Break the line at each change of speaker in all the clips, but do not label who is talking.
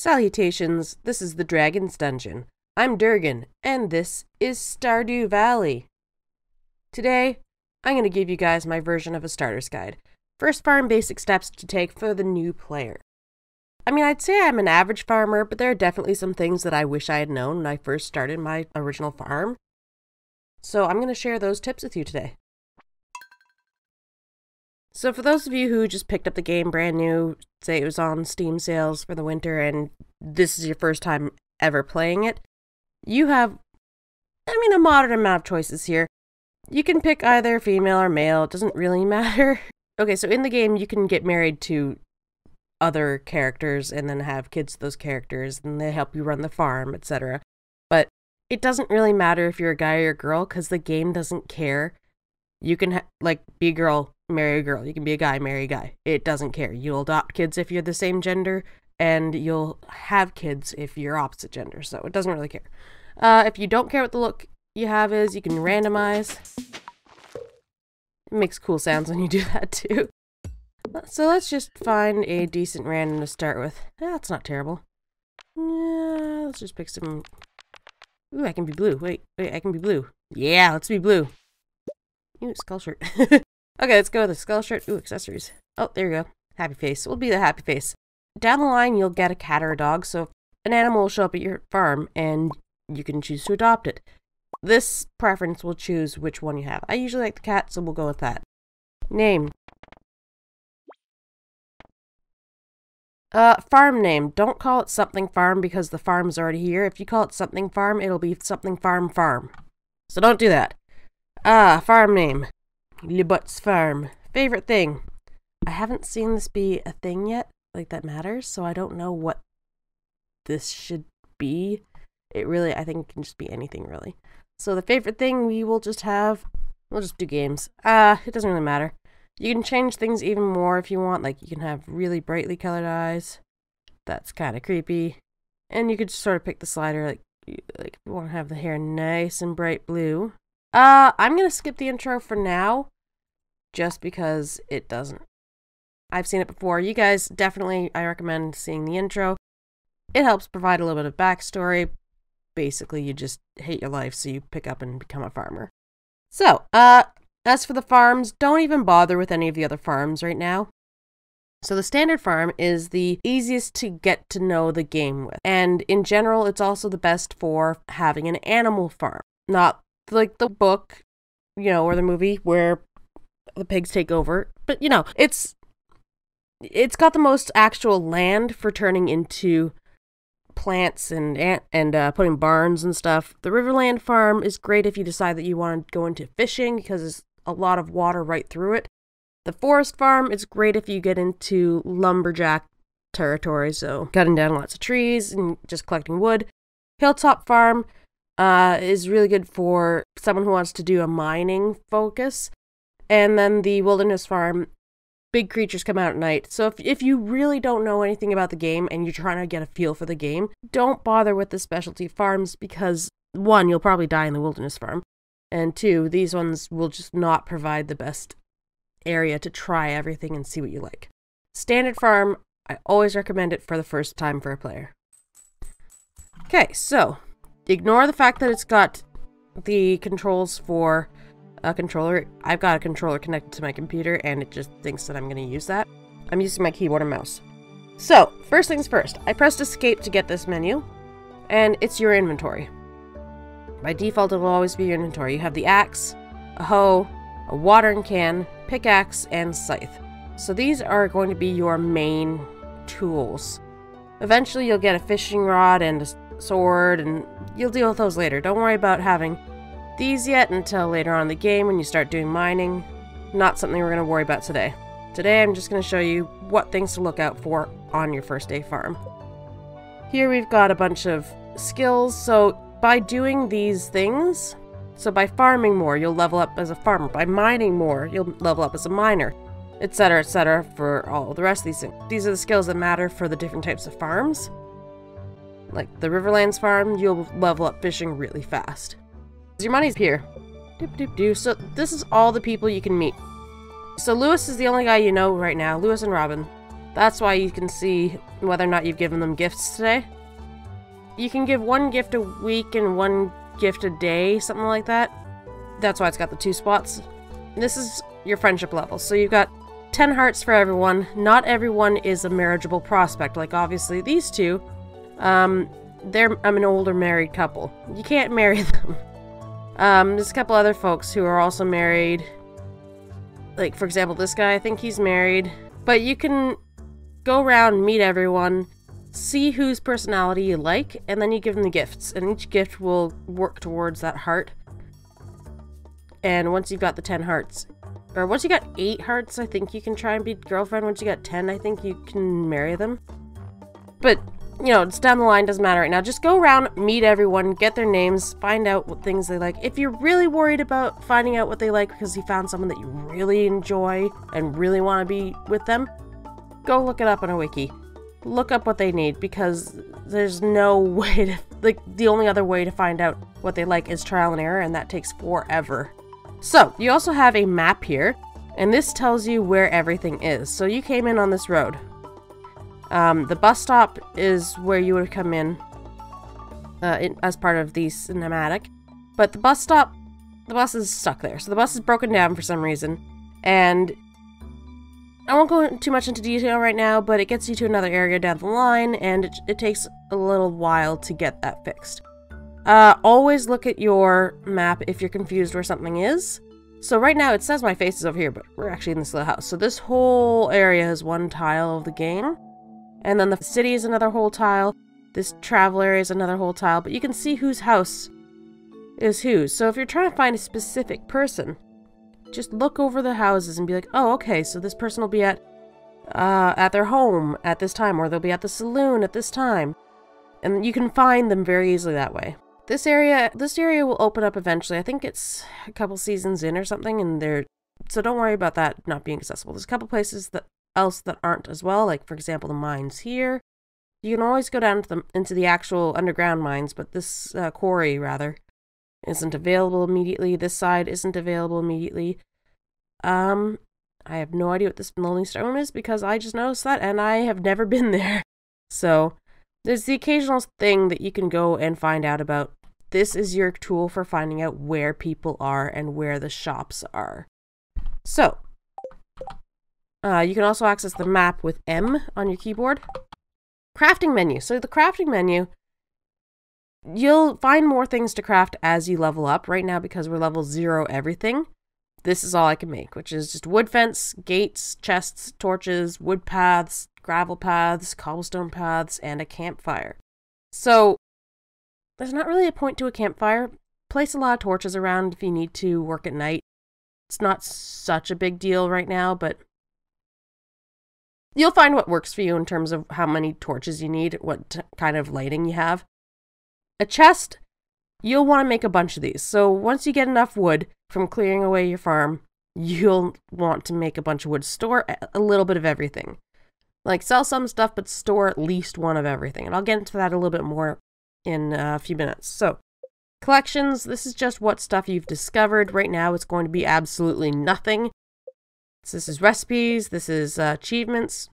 Salutations, this is the Dragon's Dungeon. I'm Durgan, and this is Stardew Valley. Today, I'm going to give you guys my version of a starter's guide. First farm basic steps to take for the new player. I mean, I'd say I'm an average farmer, but there are definitely some things that I wish I had known when I first started my original farm. So I'm going to share those tips with you today. So for those of you who just picked up the game brand new, say it was on Steam sales for the winter, and this is your first time ever playing it, you have, a moderate amount of choices here. You can pick either female or male, it doesn't really matter. Okay, so in the game you can get married to other characters and then have kids with those characters, and they help you run the farm, etc. But it doesn't really matter if you're a guy or a girl, because the game doesn't care. You can, be a girl, marry a girl. You can be a guy, marry a guy. It doesn't care. You'll adopt kids if you're the same gender, and you'll have kids if you're opposite gender, so it doesn't really care. If you don't care what the look you have is, you can randomize. It makes cool sounds when you do that, too. So let's just find a decent random to start with. That's not terrible. Yeah, let's just pick some... Ooh, I can be blue. Wait, I can be blue. Yeah, let's be blue. Ooh, skull shirt. Okay, let's go with the skull shirt. Ooh, accessories. Oh, there we go. Happy face. We'll be the happy face. Down the line, you'll get a cat or a dog, so an animal will show up at your farm, and you can choose to adopt it. This preference will choose which one you have. I usually like the cat, so we'll go with that. Name. Farm name. Don't call it something farm because the farm's already here. If you call it something farm, it'll be something farm. So don't do that. Farm name. Libut's farm. Favorite thing. I haven't seen this be a thing yet, that matters, so I don't know what this should be. It really, I think, can just be anything, really. So the favorite thing we will just have, we'll just do games. It doesn't really matter. You can change things even more if you want, you can have really brightly colored eyes. That's kind of creepy. And you could just sort of pick the slider, if you want to have the hair nice and bright blue. I'm gonna skip the intro for now, just because it doesn't. I've seen it before. You guys definitely, I recommend seeing the intro. It helps provide a little bit of backstory. Basically, you just hate your life, so you pick up and become a farmer. So, as for the farms, don't even bother with any of the other farms right now. So the standard farm is the easiest to get to know the game with. And in general, it's also the best for having an animal farm. Not like the book, or the movie where the pigs take over. But, it's got the most actual land for turning into plants and putting barns and stuff. The Riverland farm is great if you decide that you want to go into fishing because there's a lot of water right through it. The forest farm is great if you get into lumberjack territory, so cutting down lots of trees and just collecting wood. Hilltop farm is really good for someone who wants to do a mining focus. And then the wilderness farm, big creatures come out at night. So if you really don't know anything about the game and you're trying to get a feel for the game, don't bother with the specialty farms because, one, you'll probably die in the wilderness farm. And two, these ones will just not provide the best area to try everything and see what you like. Standard farm, I always recommend it for the first time for a player. Okay, so ignore the fact that it's got the controls for a controller. I've got a controller connected to my computer and it just thinks that I'm going to use that. I'm using my keyboard and mouse. So, first things first, I pressed escape to get this menu, and it's your inventory. By default, it will always be your inventory. You have the axe, a hoe, a watering can, pickaxe, and scythe. So these are going to be your main tools. Eventually, you'll get a fishing rod and a sword, and you'll deal with those later. Don't worry about having these yet until later on in the game when you start doing mining. Not something we're going to worry about today. Today, I'm just going to show you what things to look out for on your first day farm. Here we've got a bunch of skills, so by doing these things, so by farming more, you'll level up as a farmer. By mining more, you'll level up as a miner, etc., for all the rest of these things. These are the skills that matter for the different types of farms. Like the Riverlands farm, you'll level up fishing really fast. Your money's here. So this is all the people you can meet. So Lewis is the only guy you know right now, Lewis and Robin. That's why you can see whether or not you've given them gifts today. You can give 1 gift a week and 1 gift a day, something like that. That's why it's got the 2 spots. This is your friendship level. So you've got 10 hearts for everyone. Not everyone is a marriageable prospect. Like, obviously, these two, I'm an older married couple. You can't marry them. There's a couple other folks who are also married. Like, for example, this guy, I think he's married. But you can go around, meet everyone, see whose personality you like, and then you give them the gifts. And each gift will work towards that heart. And once you've got the 10 hearts, or once you got 8 hearts, I think you can try and be girlfriend. Once you got 10, I think you can marry them. But, you know, it's down the line, doesn't matter right now. Just go around, meet everyone, get their names, find out what things they like. If you're really worried about finding out what they like because you found someone that you really enjoy and really want to be with them, go look it up on a wiki. Look up what they need, because there's no way to, like, the only other way to find out what they like is trial and error, and that takes forever. So, you also have a map here, and this tells you where everything is. So you came in on this road. The bus stop is where you would come in, as part of the cinematic. But the bus stop, the bus is stuck there. So the bus is broken down for some reason. And I won't go too much into detail right now, but it gets you to another area down the line, and it takes a little while to get that fixed. Always look at your map if you're confused where something is. So right now it says my face is over here, but we're actually in this little house. So this whole area is 1 tile of the game. And then the city is another whole tile. This travel area is another whole tile. But you can see whose house is whose. So if you're trying to find a specific person, just look over the houses and be like, oh, okay, so this person will be at their home at this time, or they'll be at the saloon at this time. And you can find them very easily that way. This area will open up eventually. I think it's a couple seasons in or something, and so don't worry about that not being accessible. There's a couple places else that aren't as well, like for example the mines here. You can always go down into the actual underground mines, but this quarry rather isn't available immediately. This side isn't available immediately. I have no idea what this Lonely Stone is, because I just noticed that and I have never been there. So there's the occasional thing that you can go and find out about. This is your tool for finding out where people are and where the shops are. So, you can also access the map with M on your keyboard. Crafting menu. So the crafting menu, you'll find more things to craft as you level up. Right now, because we're level 0 everything, this is all I can make, which is just wood fence, gates, chests, torches, wood paths, gravel paths, cobblestone paths, and a campfire. So there's not really a point to a campfire. Place a lot of torches around if you need to work at night. It's not such a big deal right now, but you'll find what works for you in terms of how many torches you need, what kind of lighting you have. A chest, you'll want to make a bunch of these. So once you get enough wood from clearing away your farm, you'll want to make a bunch of wood. Store a little bit of everything. Like, sell some stuff, but store at least 1 of everything. And I'll get into that a little bit more in a few minutes. So, collections, this is just what stuff you've discovered. Right now, it's going to be absolutely nothing. So this is recipes, this is achievements.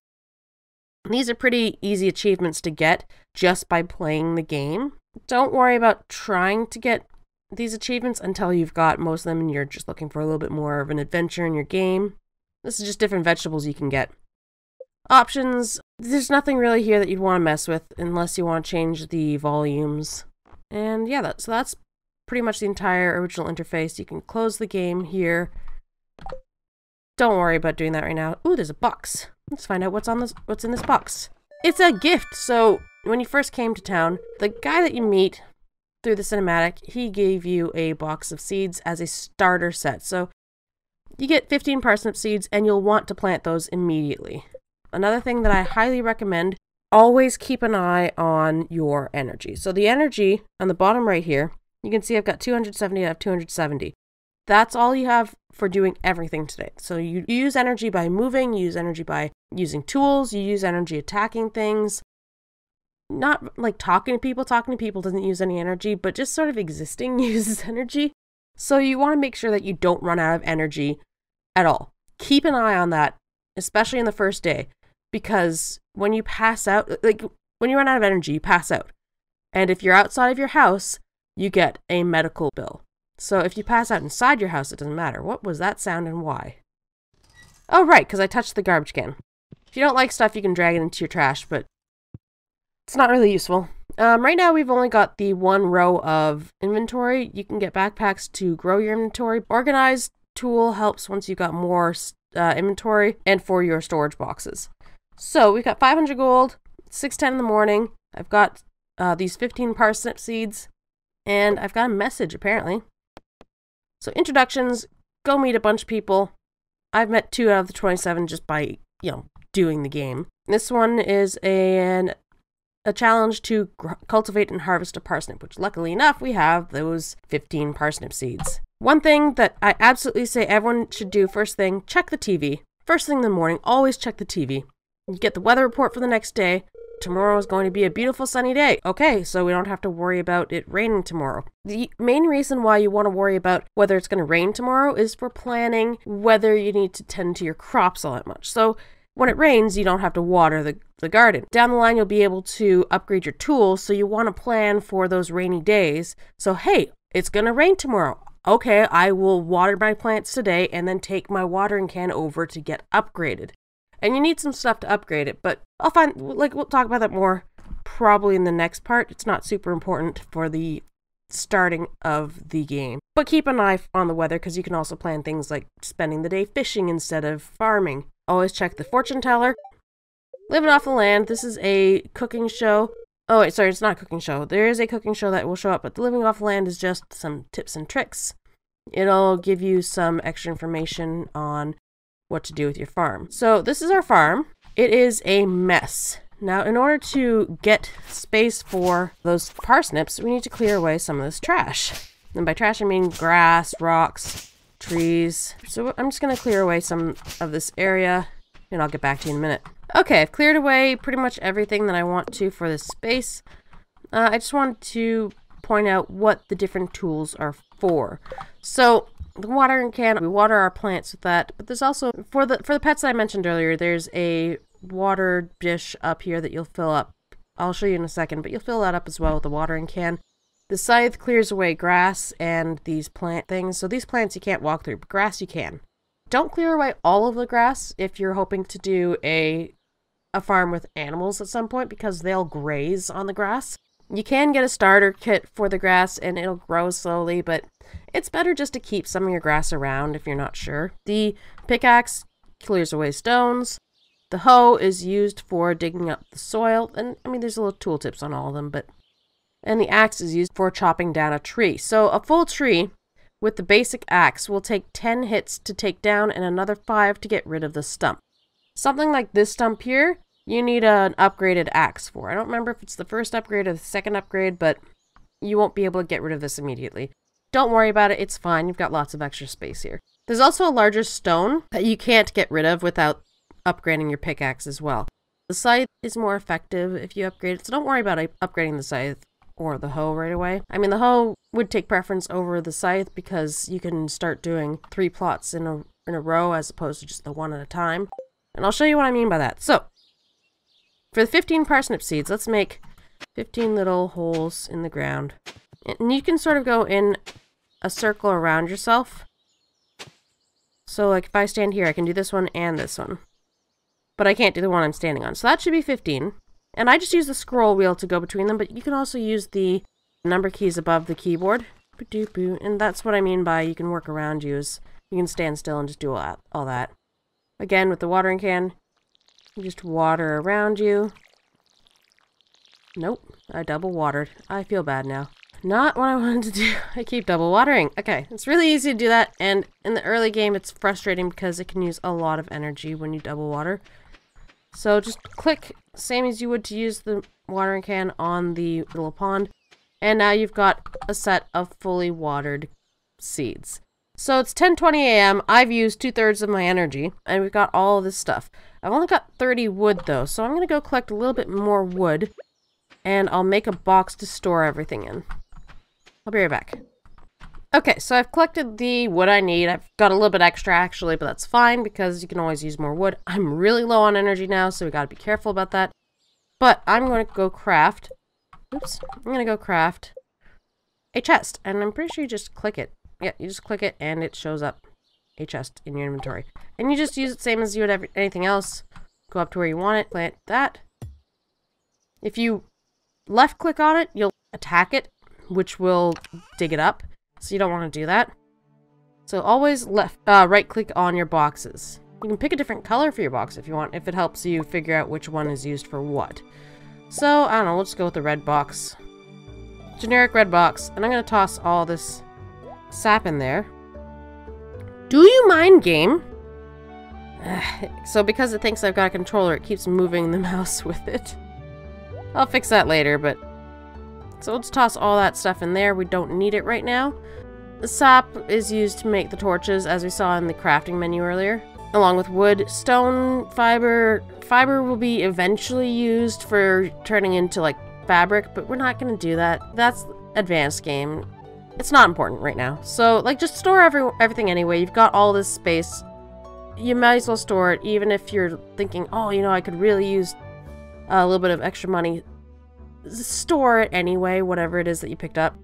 These are pretty easy achievements to get just by playing the game. Don't worry about trying to get these achievements until you've got most of them and you're just looking for a little bit more of an adventure in your game. This is just different vegetables you can get. Options, there's nothing really here that you'd want to mess with unless you want to change the volumes. And yeah, so that's pretty much the entire original interface. You can close the game here. Don't worry about doing that right now. Ooh, there's a box. Let's find out what's in this box. It's a gift. So when you first came to town, the guy that you meet through the cinematic, he gave you a box of seeds as a starter set. So you get 15 parsnip seeds and you'll want to plant those immediately. Another thing that I highly recommend, always keep an eye on your energy. So the energy on the bottom right here, you can see I've got 270 out of 270. That's all you have for doing everything today. So you use energy by moving, you use energy by using tools, you use energy attacking things. Not like talking to people. Talking to people doesn't use any energy, but just sort of existing uses energy. So you want to make sure that you don't run out of energy at all. Keep an eye on that, especially in the first day. because when you pass out, like when you run out of energy, you pass out. And if you're outside of your house, you get a medical bill. So if you pass out inside your house, it doesn't matter. What was that sound and why? Oh, right, because I touched the garbage can. If you don't like stuff, you can drag it into your trash, but it's not really useful. Right now, we've only got the one row of inventory. You can get backpacks to grow your inventory. Organized tool helps once you've got more inventory and for your storage boxes. So we've got 500 gold, 6:10 in the morning. I've got these 15 parsnip seeds, and I've got a message, apparently. So introductions, go meet a bunch of people. I've met 2 out of the 27 just by, doing the game. This one is a challenge to cultivate and harvest a parsnip, which luckily enough, we have those 15 parsnip seeds. One thing that I absolutely say everyone should do first thing, check the TV. First thing in the morning, always check the TV. You get the weather report for the next day. Tomorrow is going to be a beautiful sunny day. Okay, so we don't have to worry about it raining tomorrow. The main reason why you want to worry about whether it's going to rain tomorrow is for planning whether you need to tend to your crops all that much. So when it rains, you don't have to water the garden. Down the line, you'll be able to upgrade your tools, so you want to plan for those rainy days. So, hey, it's going to rain tomorrow. Okay, I will water my plants today and then take my watering can over to get upgraded. And you need some stuff to upgrade it, but we'll talk about that more probably in the next part. It's not super important for the starting of the game. But keep an eye on the weather, because you can also plan things like spending the day fishing instead of farming. Always check the fortune teller. Living off the land. This is a cooking show. Oh, wait, sorry, it's not a cooking show. There is a cooking show that will show up, but the living off the land is just some tips and tricks. It'll give you some extra information on what to do with your farm. So this is our farm. It is a mess. Now, in order to get space for those parsnips, we need to clear away some of this trash. And by trash, I mean grass, rocks, trees. So I'm just going to clear away some of this area, and I'll get back to you in a minute. Okay, I've cleared away pretty much everything that I want to for this space. I just wanted to point out what the different tools are for. So the watering can, we water our plants with that, but there's also, for the pets that I mentioned earlier, there's a water dish up here that you'll fill up. I'll show you in a second, but you'll fill that up as well with the watering can. The scythe clears away grass and these plant things. So these plants you can't walk through, but grass you can. Don't clear away all of the grass if you're hoping to do a farm with animals at some point, because they'll graze on the grass. You can get a starter kit for the grass and it'll grow slowly, but it's better just to keep some of your grass around if you're not sure. The pickaxe clears away stones. The hoe is used for digging up the soil, and I mean there's little tooltips on all of them, and the axe is used for chopping down a tree. So a full tree with the basic axe will take 10 hits to take down and another 5 to get rid of the stump. Something like this stump here, you need an upgraded axe for. I don't remember if it's the first upgrade or the second upgrade, but you won't be able to get rid of this immediately. Don't worry about it, it's fine. You've got lots of extra space here. There's also a larger stone that you can't get rid of without upgrading your pickaxe as well. The scythe is more effective if you upgrade it, so don't worry about upgrading the scythe or the hoe right away. I mean, the hoe would take preference over the scythe because you can start doing 3 plots in a row as opposed to just the one at a time. And I'll show you what I mean by that. So, for the 15 parsnip seeds, let's make 15 little holes in the ground. And you can sort of go in a circle around yourself. So like if I stand here, I can do this one and this one. But I can't do the one I'm standing on. So that should be 15. And I just use the scroll wheel to go between them, but you can also use the number keys above the keyboard. And that's what I mean by you can work around you, is you can stand still and just do all that. Again, with the watering can, you just water around you. Nope, I double watered. I feel bad now. Not what I wanted to do. I keep double watering. Okay, it's really easy to do that, and in the early game it's frustrating because it can use a lot of energy when you double water. So just click, same as you would to use the watering can on the little pond, and now you've got a set of fully watered seeds. So it's 10:20 a.m. I've used 2/3 of my energy, and we've got all of this stuff. I've only got 30 wood though, so I'm going to go collect a little bit more wood, and I'll make a box to store everything in. I'll be right back. Okay, so I've collected the wood I need. I've got a little bit extra actually, but that's fine because you can always use more wood. I'm really low on energy now, so we gotta be careful about that. But I'm going to go craft. Oops. I'm going to go craft a chest, and I'm pretty sure you just click it. Yeah, you just click it, and it shows up a chest in your inventory. And you just use it same as you would anything else. Go up to where you want it, plant that. If you left click on it, you'll attack it, which will dig it up. So you don't want to do that. So always right click on your boxes. You can pick a different color for your box if you want, if it helps you figure out which one is used for what. So, I don't know, we'll just go with the red box. Generic red box. And I'm going to toss all this sap in there. Do you mind, game? So because it thinks I've got a controller, it keeps moving the mouse with it. I'll fix that later, but... So let's toss all that stuff in there. We don't need it right now. The sap is used to make the torches, as we saw in the crafting menu earlier. Along with wood, stone, fiber. Fiber will be eventually used for turning into, like, fabric, but we're not going to do that. That's advanced game. It's not important right now. So, like, just store everything anyway. You've got all this space. You might as well store it, even if you're thinking, oh, you know, I could really use a little bit of extra money. Store it anyway, whatever it is that you picked up.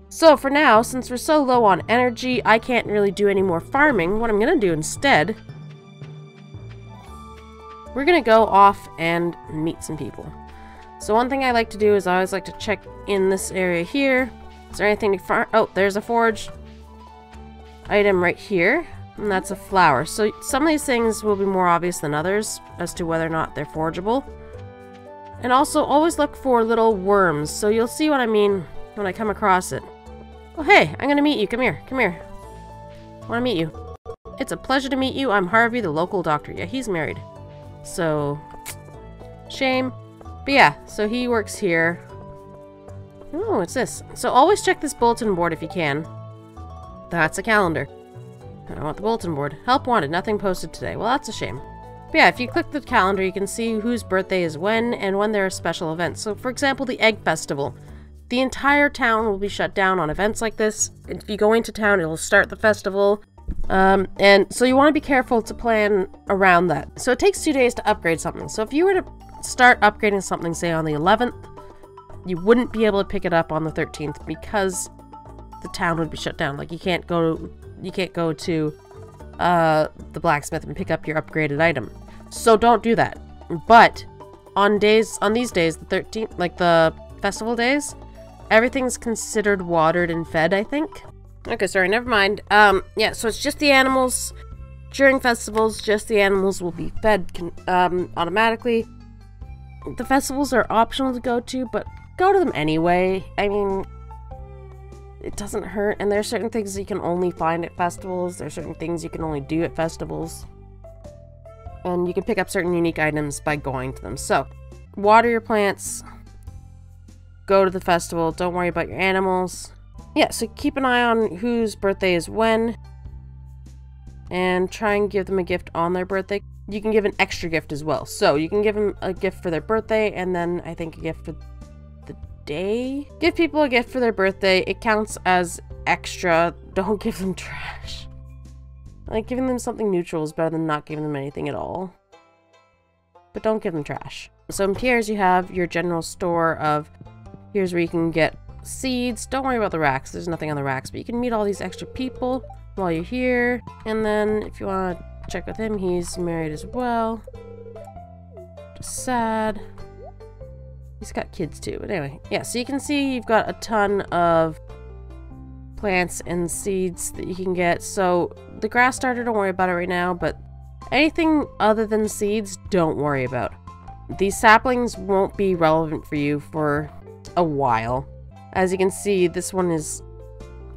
So for now, since we're so low on energy, I can't really do any more farming. What I'm going to do instead, we're going to go off and meet some people. So one thing I like to do is I always like to check in this area here. Is there anything to farm? Oh, there's a forage item right here. And that's a flower. So some of these things will be more obvious than others as to whether or not they're forageable. And also, always look for little worms, so you'll see what I mean when I come across it. Oh, hey, I'm gonna meet you. Come here, come here. I wanna meet you. It's a pleasure to meet you. I'm Harvey, the local doctor. Yeah, he's married. So, shame. But yeah, so he works here. Oh, what's this? So always check this bulletin board if you can. That's a calendar. I don't want the bulletin board. Help wanted, nothing posted today. Well, that's a shame. But yeah, if you click the calendar, you can see whose birthday is when and when there are special events. So, for example, the Egg Festival. The entire town will be shut down on events like this. If you go into town, it'll start the festival. And so you want to be careful to plan around that. So it takes 2 days to upgrade something. So if you were to start upgrading something, say, on the 11th, you wouldn't be able to pick it up on the 13th because the town would be shut down. Like, you can't go to the blacksmith and pick up your upgraded item. So don't do that. But on these days, the 13th, like the festival days, everything's considered watered and fed, I think. Okay, sorry, never mind. Yeah, so it's just the animals. During festivals, just the animals will be fed automatically. The festivals are optional to go to, but go to them anyway. I mean, it doesn't hurt, and there are certain things you can only find at festivals. There are certain things you can only do at festivals. And you can pick up certain unique items by going to them. So, water your plants. Go to the festival. Don't worry about your animals. Yeah, so keep an eye on whose birthday is when. And try and give them a gift on their birthday. You can give an extra gift as well. So, you can give them a gift for their birthday, and then I think a gift for the day. Give people a gift for their birthday. It counts as extra. Don't give them trash. Like, giving them something neutral is better than not giving them anything at all. But don't give them trash. So in Pierre's you have your general store of, here's where you can get seeds. Don't worry about the racks. There's nothing on the racks. But you can meet all these extra people while you're here. And then if you want to check with him, he's married as well. Just sad. He's got kids too. But anyway, yeah, so you can see you've got a ton of plants and seeds that you can get. So the grass starter, don't worry about it right now, but anything other than seeds, don't worry about. These saplings won't be relevant for you for a while. As you can see, this one is,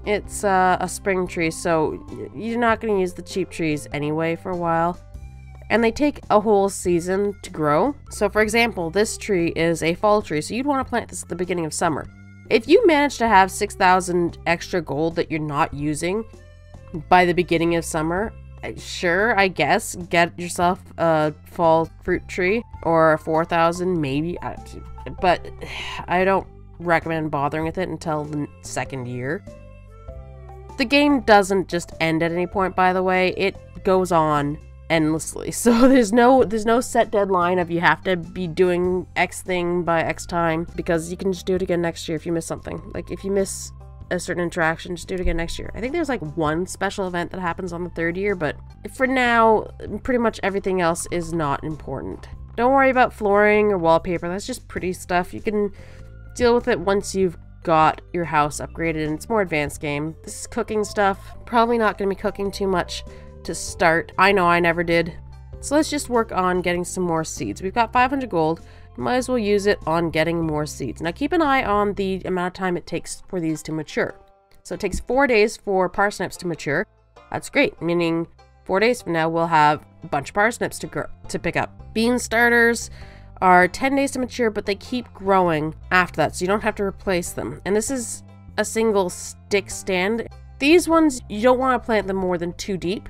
it's a spring tree, so you're not going to use the cheap trees anyway for a while. And they take a whole season to grow. So for example, this tree is a fall tree, so you'd want to plant this at the beginning of summer. If you manage to have 6,000 extra gold that you're not using by the beginning of summer, sure, I guess, get yourself a fall fruit tree, or 4,000 maybe, but I don't recommend bothering with it until the second year. The game doesn't just end at any point, by the way. It goes on endlessly. So there's no set deadline of you have to be doing X thing by X time, because you can just do it again next year if you miss something. Like if you miss a certain interaction, just do it again next year. I think there's like one special event that happens on the 3rd year, but for now, pretty much everything else is not important. Don't worry about flooring or wallpaper. That's just pretty stuff. You can deal with it once you've got your house upgraded and it's more advanced game. This is cooking stuff. Probably not going to be cooking too much to start. I know I never did. So let's just work on getting some more seeds. We've got 500 gold. Might as well use it on getting more seeds. Now keep an eye on the amount of time it takes for these to mature. So it takes 4 days for parsnips to mature. That's great, meaning 4 days from now we'll have a bunch of parsnips to pick up. Bean starters are 10 days to mature, but they keep growing after that, so you don't have to replace them. And this is a single stick stand. These ones, you don't want to plant them more than 2 deep.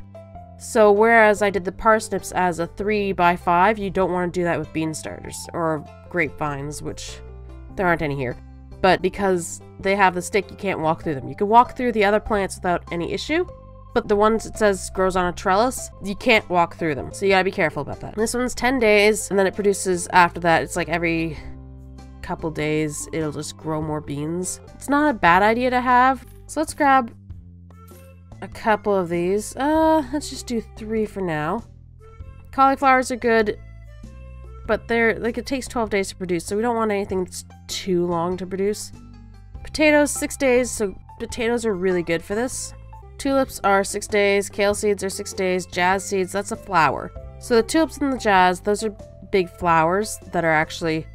So whereas I did the parsnips as a 3x5, you don't want to do that with bean starters or grapevines, which there aren't any here. But because they have the stick, you can't walk through them. You can walk through the other plants without any issue, but the ones it says grows on a trellis, you can't walk through them. So you gotta be careful about that. This one's 10 days, and then it produces after that. It's like every couple days, it'll just grow more beans. It's not a bad idea to have. So let's grab a couple of these. Let's just do 3 for now. Cauliflowers are good, but they're like, it takes 12 days to produce, so we don't want anything that's too long to produce. Potatoes, 6 days, so potatoes are really good for this. Tulips are 6 days, kale seeds are 6 days, jazz seeds, that's a flower. So the tulips and the jazz, those are big flowers that are actually,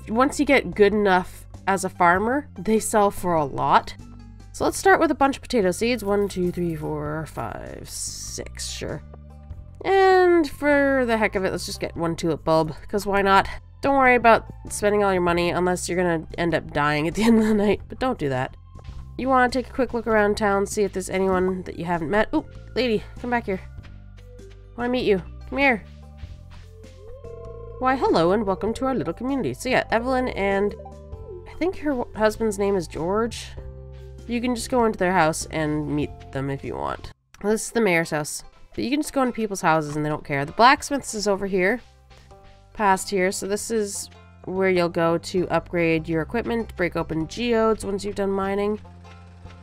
once you get good enough as a farmer, they sell for a lot. So let's start with a bunch of potato seeds. 1, 2, 3, 4, 5, 6, sure. And for the heck of it, let's just get 1 tulip bulb, because why not? Don't worry about spending all your money unless you're gonna end up dying at the end of the night, but don't do that. You want to take a quick look around town, see if there's anyone that you haven't met. Ooh, lady, come back here. I want to meet you. Come here. Why, hello and welcome to our little community. So yeah, Evelyn and I think her husband's name is George. You can just go into their house and meet them if you want. Well, this is the mayor's house. But you can just go into people's houses and they don't care. The blacksmith's is over here. Past here. So this is where you'll go to upgrade your equipment, break open geodes once you've done mining.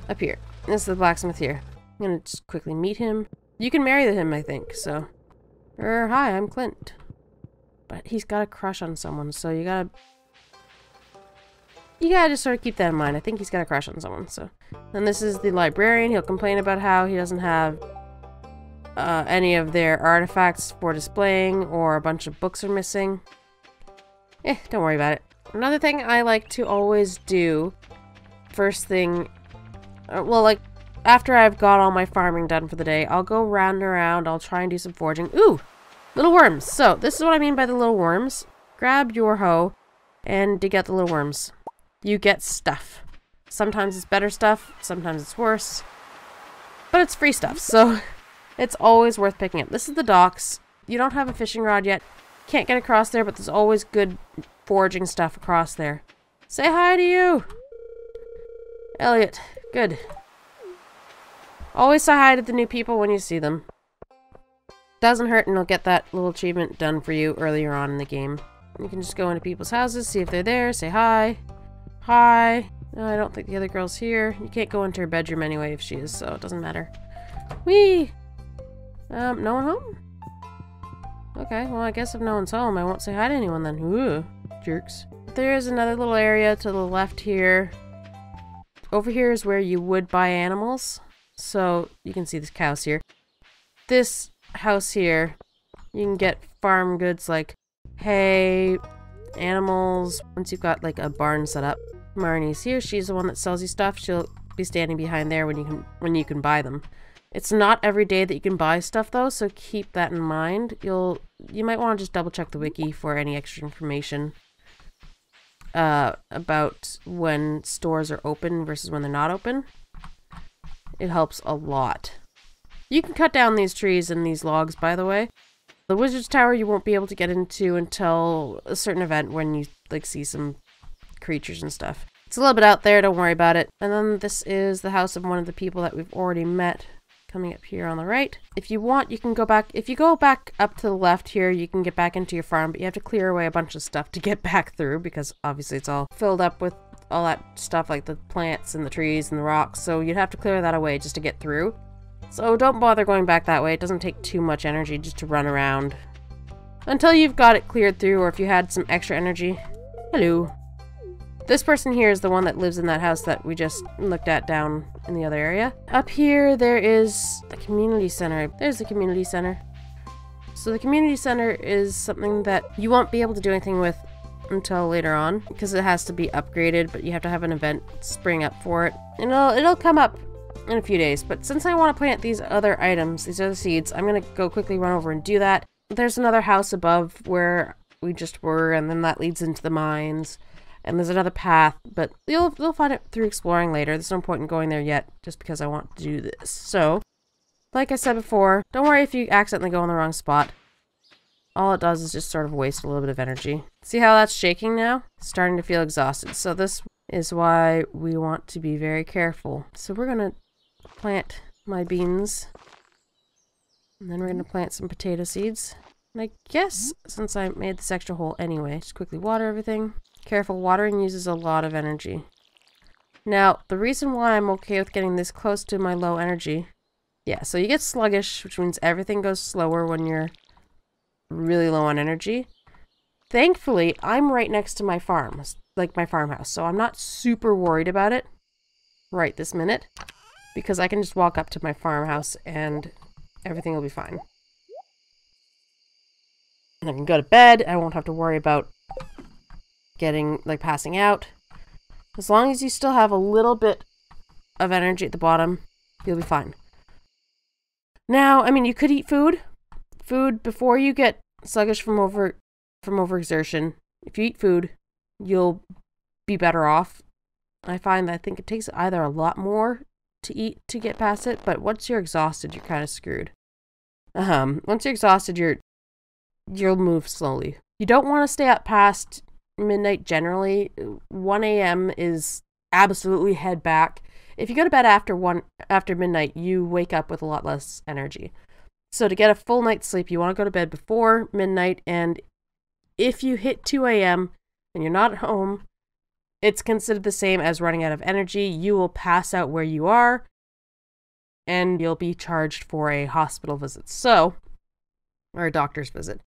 Up here. This is the blacksmith here. I'm gonna just quickly meet him. You can marry him, I think, so. Hi, I'm Clint. But he's got a crush on someone, so you gotta just sort of keep that in mind. I think he's got a crush on someone, so. Then this is the librarian. He'll complain about how he doesn't have any of their artifacts for displaying, or a bunch of books are missing. Don't worry about it. Another thing I like to always do first thing, well, like, after I've got all my farming done for the day, I'll go round and around, I'll try and do some foraging. Ooh! Little worms! So, this is what I mean by the little worms. Grab your hoe and dig out the little worms. You get stuff. Sometimes it's better stuff, sometimes it's worse. But it's free stuff, so it's always worth picking up. This is the docks. You don't have a fishing rod yet. Can't get across there, but there's always good foraging stuff across there. Say hi to you! Elliot. Good. Always say hi to the new people when you see them. Doesn't hurt, and you'll get that little achievement done for you earlier on in the game. You can just go into people's houses, see if they're there, say hi. Hi. No, I don't think the other girl's here. You can't go into her bedroom anyway if she is, so it doesn't matter. Whee! No one home? Okay, well I guess if no one's home, I won't say hi to anyone then. Ooh, jerks. There's another little area to the left here. Over here is where you would buy animals. So, you can see this cows here. This house here, you can get farm goods like hay, animals. Once you've got like a barn set up. Marnie's here. She's the one that sells you stuff. She'll be standing behind there when you can buy them. It's not every day that you can buy stuff though, so keep that in mind. You might want to just double check the wiki for any extra information about when stores are open versus when they're not open. It helps a lot. You can cut down these trees and these logs, by the way. The Wizard's Tower you won't be able to get into until a certain event when you like see some creatures and stuff. It's a little bit out there, don't worry about it. And then this is the house of one of the people that we've already met, coming up here on the right. If you want, you can go back. If you go back up to the left here, you can get back into your farm, but you have to clear away a bunch of stuff to get back through because obviously it's all filled up with all that stuff like the plants and the trees and the rocks, so you'd have to clear that away just to get through. So don't bother going back that way. It doesn't take too much energy just to run around until you've got it cleared through, or if you had some extra energy. Hello. This person here is the one that lives in that house that we just looked at down in the other area. Up here, there is the community center. There's the community center. So the community center is something that you won't be able to do anything with until later on because it has to be upgraded, but you have to have an event spring up for it. And it'll come up in a few days. But since I want to plant these other items, these other seeds, I'm going to go quickly run over and do that. There's another house above where we just were, and then that leads into the mines. And there's another path, but you'll find it through exploring later. There's no point in going there yet, just because I want to do this. So, like I said before, don't worry if you accidentally go in the wrong spot. All it does is just sort of waste a little bit of energy. See how that's shaking now? Starting to feel exhausted. So this is why we want to be very careful. So we're going to plant my beans. And then we're going to plant some potato seeds. And I guess, since I made this extra hole anyway, just quickly water everything. Careful, watering uses a lot of energy. Now, the reason why I'm okay with getting this close to my low energy, yeah, so you get sluggish, which means everything goes slower when you're really low on energy. Thankfully, I'm right next to my farm, like my farmhouse, so I'm not super worried about it right this minute, because I can just walk up to my farmhouse and everything will be fine. And I can go to bed, I won't have to worry about getting, like, passing out. As long as you still have a little bit of energy at the bottom, you'll be fine. Now, I mean, you could eat food before you get sluggish from overexertion. If you eat food, you'll be better off. I find that I think it takes either a lot more to eat to get past it, but once you're exhausted, you're kind of screwed. Once you're exhausted, you'll move slowly. You don't want to stay up past midnight generally. 1 a.m. is absolutely head back. If you go to bed after midnight, you wake up with a lot less energy. So to get a full night's sleep, you want to go to bed before midnight, and if you hit 2 a.m. and you're not at home, it's considered the same as running out of energy. You will pass out where you are, and you'll be charged for a hospital visit. So, or a doctor's visit.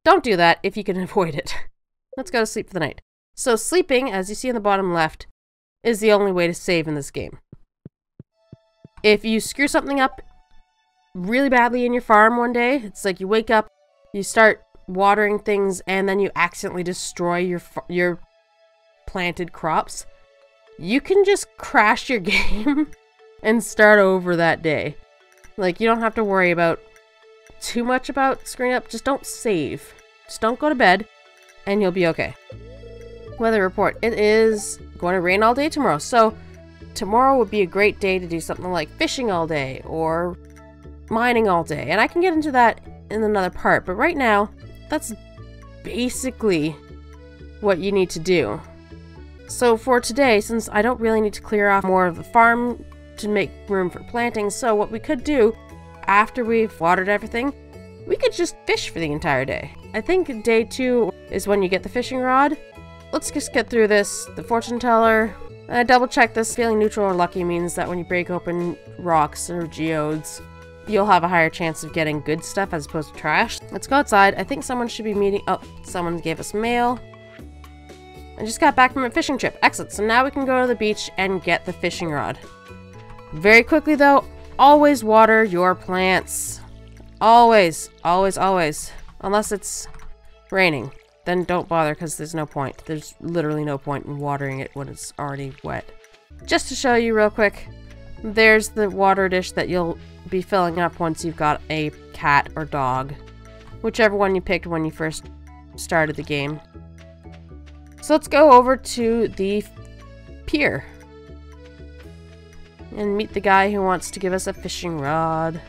Don't do that if you can avoid it. Let's go to sleep for the night. So sleeping, as you see in the bottom left, is the only way to save in this game. If you screw something up really badly in your farm one day, it's like you wake up, you start watering things, and then you accidentally destroy your planted crops, you can just crash your game and start over that day. Like, you don't have to worry about too much about screwing up. Just don't save. Just don't go to bed, and you'll be okay. Weather report. It is going to rain all day tomorrow. So tomorrow would be a great day to do something like fishing all day or mining all day. And I can get into that in another part. But right now, that's basically what you need to do. So for today, since I don't really need to clear off more of the farm to make room for planting, so what we could do after we've watered everything, we could just fish for the entire day. I think day 2 is when you get the fishing rod. Let's just get through this. The fortune teller. I double check this. Feeling neutral or lucky means that when you break open rocks or geodes, you'll have a higher chance of getting good stuff as opposed to trash. Let's go outside. I think someone should be meeting. Oh, someone gave us mail. I just got back from a fishing trip. Excellent. So now we can go to the beach and get the fishing rod. Very quickly though, always water your plants. Always, always, always. Unless it's raining. Then don't bother because there's no point. There's literally no point in watering it when it's already wet. Just to show you real quick, there's the water dish that you'll be filling up once you've got a cat or dog. Whichever one you picked when you first started the game. So let's go over to the pier. And meet the guy who wants to give us a fishing rod.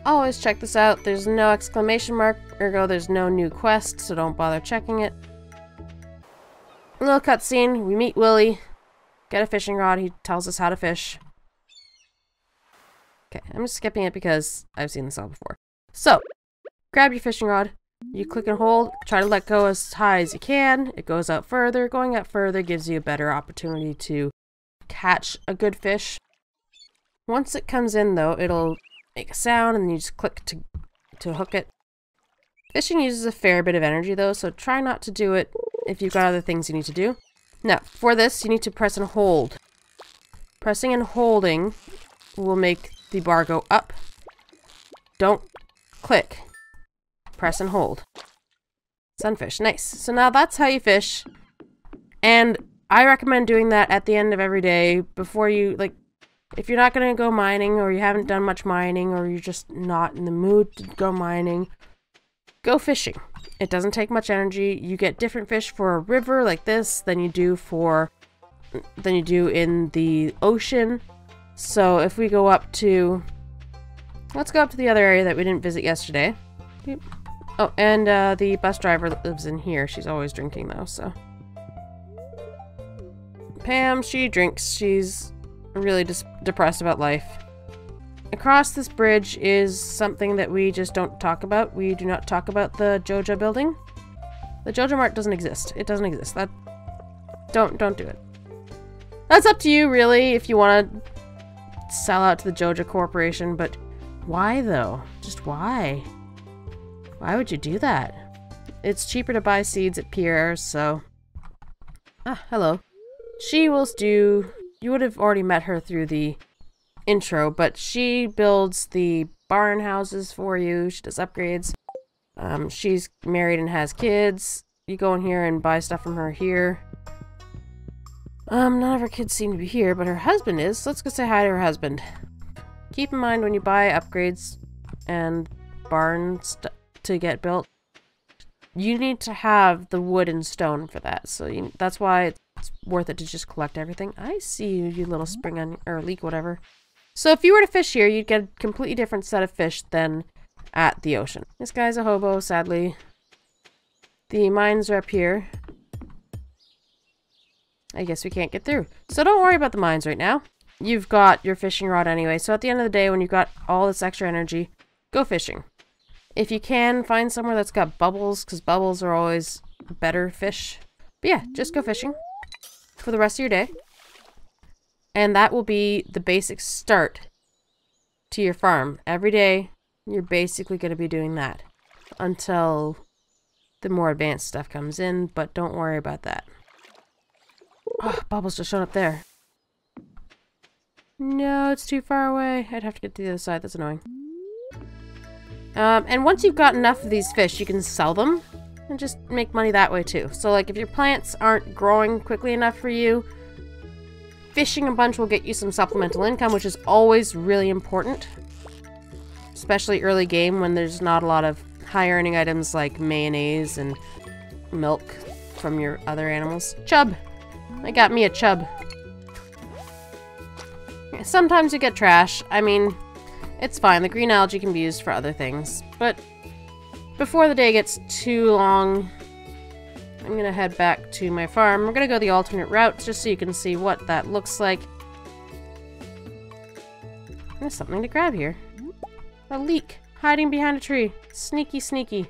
Always check this out. There's no exclamation mark, ergo there's no new quest, so don't bother checking it. A little cutscene. We meet Willie. Get a fishing rod. He tells us how to fish. Okay, I'm just skipping it because I've seen this all before. So, grab your fishing rod. You click and hold. Try to let go as high as you can. It goes out further. Going out further gives you a better opportunity to catch a good fish. Once it comes in, though, it'll make a sound, and you just click to hook it. Fishing uses a fair bit of energy, though, so try not to do it if you've got other things you need to do. Now, for this, you need to press and hold. Pressing and holding will make the bar go up. Don't click. Press and hold. Sunfish. Nice. So now that's how you fish. And I recommend doing that at the end of every day before you, like, if you're not going to go mining, or you haven't done much mining, or you're just not in the mood to go mining, go fishing. It doesn't take much energy. You get different fish for a river like this than you do in the ocean. So if we go up to, let's go up to the other area that we didn't visit yesterday. Yep. Oh, and the bus driver lives in here. She's always drinking though, so. Pam, she drinks. She's really depressed about life. Across this bridge is something that we just don't talk about. We do not talk about the Joja building. The Joja Mart doesn't exist. It doesn't exist. Don't do it. That's up to you, really, if you want to sell out to the Joja Corporation, but why, though? Just why? Why would you do that? It's cheaper to buy seeds at Pierre's, so... Ah, hello. She will do... You would have already met her through the intro, but she builds the barn houses for you. She does upgrades. She's married and has kids. You go in here and buy stuff from her here. None of her kids seem to be here, but her husband is. So let's go say hi to her husband. Keep in mind when you buy upgrades and barns to get built, you need to have the wood and stone for that. So that's why it's worth it to just collect everything. I see you, you little spring onion, or leek, whatever. So if you were to fish here, you'd get a completely different set of fish than at the ocean. This guy's a hobo, sadly. The mines are up here. I guess we can't get through. So don't worry about the mines right now. You've got your fishing rod anyway. So at the end of the day, when you've got all this extra energy, go fishing. If you can, find somewhere that's got bubbles, because bubbles are always better fish. But yeah, just go fishing for the rest of your day. And that will be the basic start to your farm. Every day, you're basically going to be doing that until the more advanced stuff comes in, but don't worry about that. Oh, bubbles just showed up there. No, it's too far away. I'd have to get to the other side. That's annoying. And once you've got enough of these fish, you can sell them and just make money that way too. So like if your plants aren't growing quickly enough for you, fishing a bunch will get you some supplemental income, which is always really important. Especially early game when there's not a lot of high earning items like mayonnaise and milk from your other animals. Chub! I got me a chub. Sometimes you get trash. I mean, it's fine. The green algae can be used for other things. But before the day gets too long, I'm going to head back to my farm. We're going to go the alternate route just so you can see what that looks like. There's something to grab here. A leek hiding behind a tree. Sneaky, sneaky.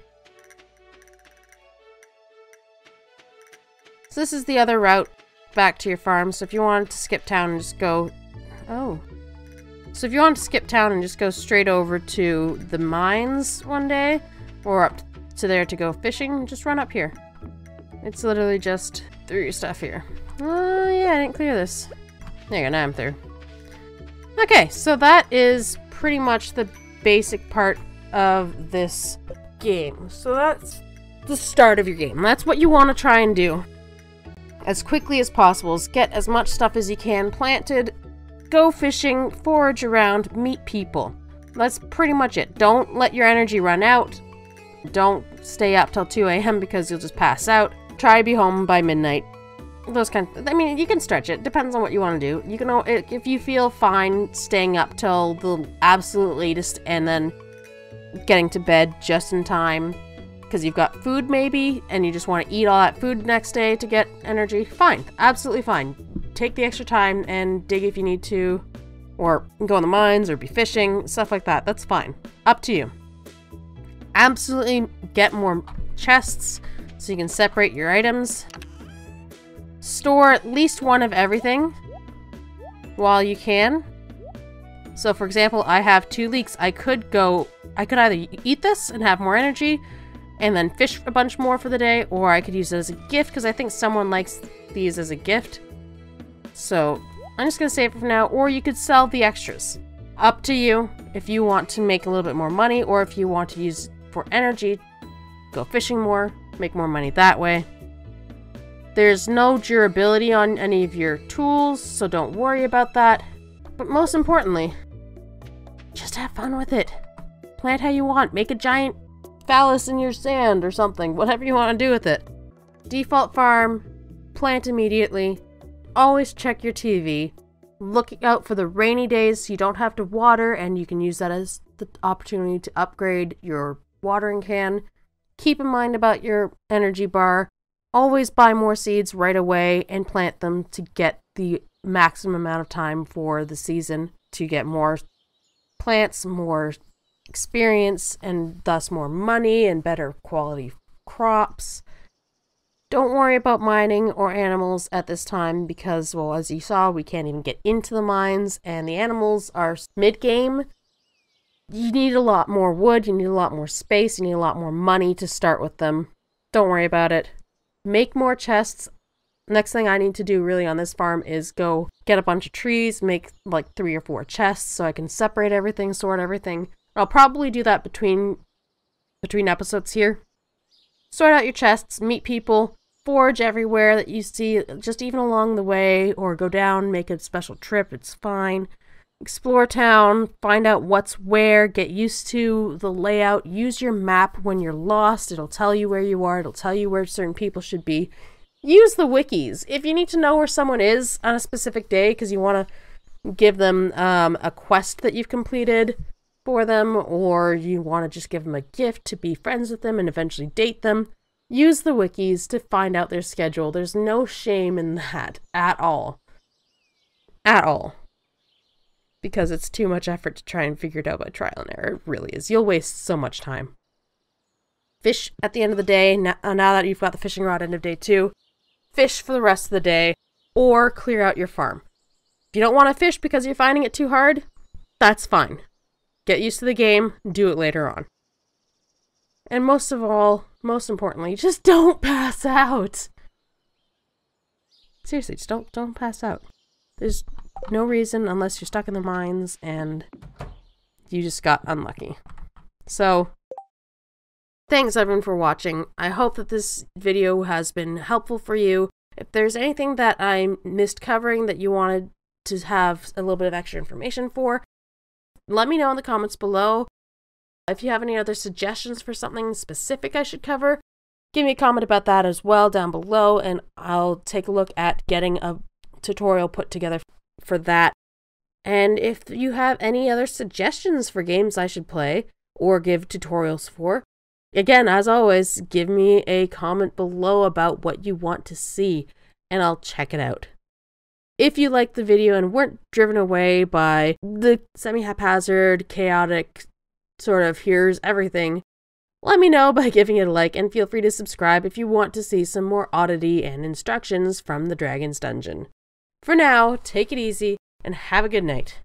So this is the other route back to your farm. So if you wanted to skip town and just go... Oh. So if you want to skip town and just go straight over to the mines one day, or up to there to go fishing, just run up here. It's literally just through your stuff here. Oh yeah, I didn't clear this. There you go, now I'm through. Okay, so that is pretty much the basic part of this game. So that's the start of your game. That's what you want to try and do as quickly as possible, is get as much stuff as you can planted, go fishing, forage around, meet people. That's pretty much it. Don't let your energy run out. Don't stay up till 2 a.m. because you'll just pass out. Try to be home by midnight. Those kind of, I mean, you can stretch it. Depends on what you want to do. You can, if you feel fine staying up till the absolute latest and then getting to bed just in time, because you've got food maybe, and you just want to eat all that food next day to get energy, fine. Absolutely fine. Take the extra time and dig if you need to, or go in the mines, or be fishing, stuff like that. That's fine. Up to you. Absolutely get more chests so you can separate your items. Store at least one of everything while you can. So for example, I have 2 leeks. I could either eat this and have more energy and then fish a bunch more for the day, or I could use it as a gift because I think someone likes these as a gift. So I'm just gonna save it for now, or you could sell the extras. Up to you if you want to make a little bit more money, or if you want to use it for energy, go fishing more, make more money that way. There's no durability on any of your tools, so don't worry about that. But most importantly, just have fun with it. Plant how you want. Make a giant phallus in your sand or something. Whatever you want to do with it. Default farm. Plant immediately. Always check your TV. Look out for the rainy days so you don't have to water, and you can use that as the opportunity to upgrade your watering can. Keep in mind about your energy bar. Always buy more seeds right away and plant them to get the maximum amount of time for the season to get more plants, more experience, and thus more money and better quality crops. Don't worry about mining or animals at this time because, well, as you saw, we can't even get into the mines, and the animals are mid-game. You need a lot more wood, you need a lot more space, you need a lot more money to start with them. Don't worry about it. Make more chests. Next thing I need to do really on this farm is go get a bunch of trees, make like 3 or 4 chests so I can separate everything, sort everything. I'll probably do that between episodes here. Sort out your chests, meet people, forage everywhere that you see, just even along the way, or go down, make a special trip, it's fine. Explore town, find out what's where, get used to the layout, use your map when you're lost, it'll tell you where you are, it'll tell you where certain people should be. Use the wikis. If you need to know where someone is on a specific day because you want to give them a quest that you've completed for them, or you want to just give them a gift to be friends with them and eventually date them, use the wikis to find out their schedule. There's no shame in that at all. At all. Because it's too much effort to try and figure it out by trial and error. It really is. You'll waste so much time. Fish at the end of the day. Now that you've got the fishing rod end of day 2, fish for the rest of the day, or clear out your farm. If you don't want to fish because you're finding it too hard, that's fine. Get used to the game, do it later on. And most of all, most importantly, just don't pass out. Seriously, just don't pass out. There's no reason unless you're stuck in the mines and you just got unlucky. So, thanks everyone for watching. I hope that this video has been helpful for you. If there's anything that I missed covering that you wanted to have a little bit of extra information for, let me know in the comments below. If you have any other suggestions for something specific I should cover, give me a comment about that as well down below, and I'll take a look at getting a tutorial put together for that. And if you have any other suggestions for games I should play or give tutorials for, again, as always, give me a comment below about what you want to see, and I'll check it out. If you liked the video and weren't driven away by the semi-haphazard, chaotic, sort of here's everything, let me know by giving it a like, and feel free to subscribe if you want to see some more oddity and instructions from the Dragon's Dungeon. For now, take it easy and have a good night.